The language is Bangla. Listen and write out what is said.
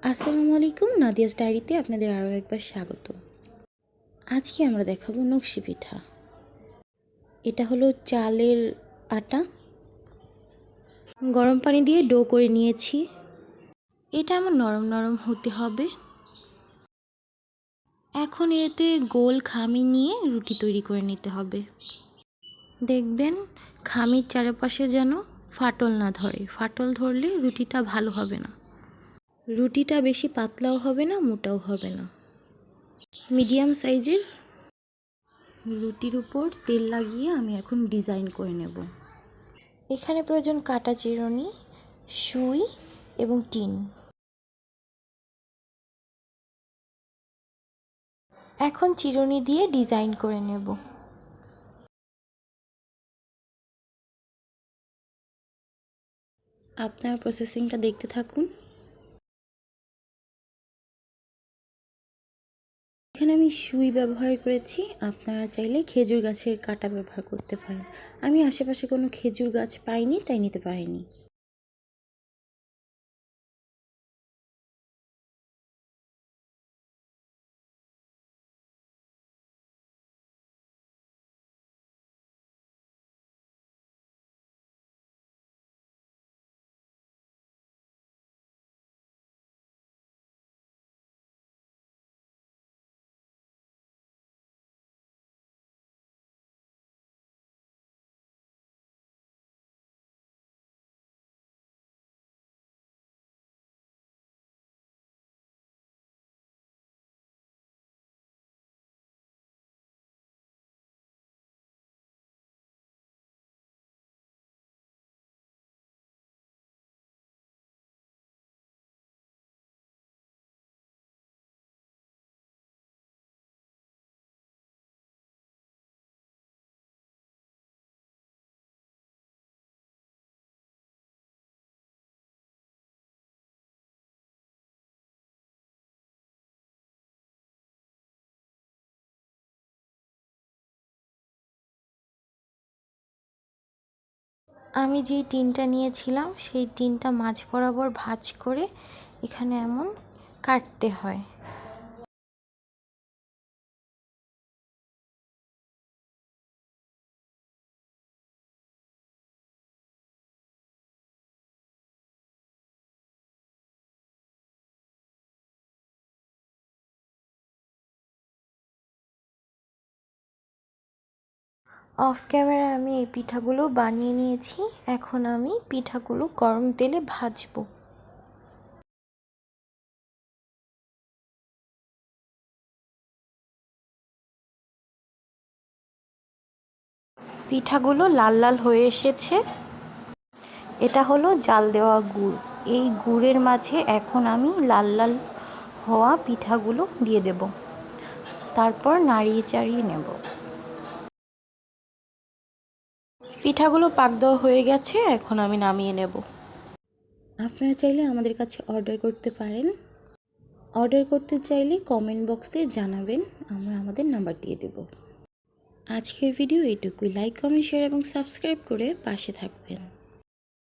আসসালামু আলাইকুম, নাদিয়াস ডায়েরিতে আপনাদের আরও একবার স্বাগত। আজকে আমরা দেখাবো নকশি পিঠা। এটা হলো চালের আটা, গরম পানি দিয়ে ডো করে নিয়েছি। এটা আমার নরম নরম হতে হবে। এখন এতে গোল খামি নিয়ে রুটি তৈরি করে নিতে হবে। দেখবেন খামির চারপাশে যেন ফাটল না ধরে, ফাটল ধরলে রুটিটা ভালো হবে না। রুটিটা বেশি পাতলাও হবে না, মোটাও হবে না। মিডিয়াম সাইজের রুটির উপর তেল লাগিয়ে আমি এখন ডিজাইন করে নেব। এখানে প্রয়োজন কাটা চিরুনি, সুই এবং টিন। এখন চিরুনি দিয়ে ডিজাইন করে নেব। আপনার প্রসেসিংটা দেখতে থাকুন। এখানে আমি সুই ব্যবহার করেছি, আপনারা চাইলে খেজুর গাছের কাঁটা ব্যবহার করতে পারেন। আমি আশেপাশে কোনো খেজুর গাছ পাইনি, তাই নিতে পারিনি। আমি যে টিনটা নিয়েছিলাম সেই টিনটা মাঝ বরাবর ভাঁজ করে এখানে এমন কাটতে হয়। অফ ক্যামেরায় আমি এই পিঠাগুলো বানিয়ে নিয়েছি। এখন আমি পিঠাগুলো গরম তেলে ভাজবো। পিঠাগুলো লাল লাল হয়ে এসেছে। এটা হলো জাল দেওয়া গুড়। এই গুড়ের মাঝে এখন আমি লাল লাল হওয়া পিঠাগুলো দিয়ে দেব, তারপর নাড়িয়ে চাড়িয়ে নেব। পিঠাগুলো পাক দেওয়া হয়ে গেছে, এখন আমি নামিয়ে নেব। আপনারা চাইলে আমাদের কাছে অর্ডার করতে পারেন। অর্ডার করতে চাইলে কমেন্ট বক্সে জানাবেন, আমরা আমাদের নাম্বার দিয়ে দেব। আজকের ভিডিও এটুকুই। লাইক, কমেন্ট, শেয়ার এবং সাবস্ক্রাইব করে পাশে থাকবেন।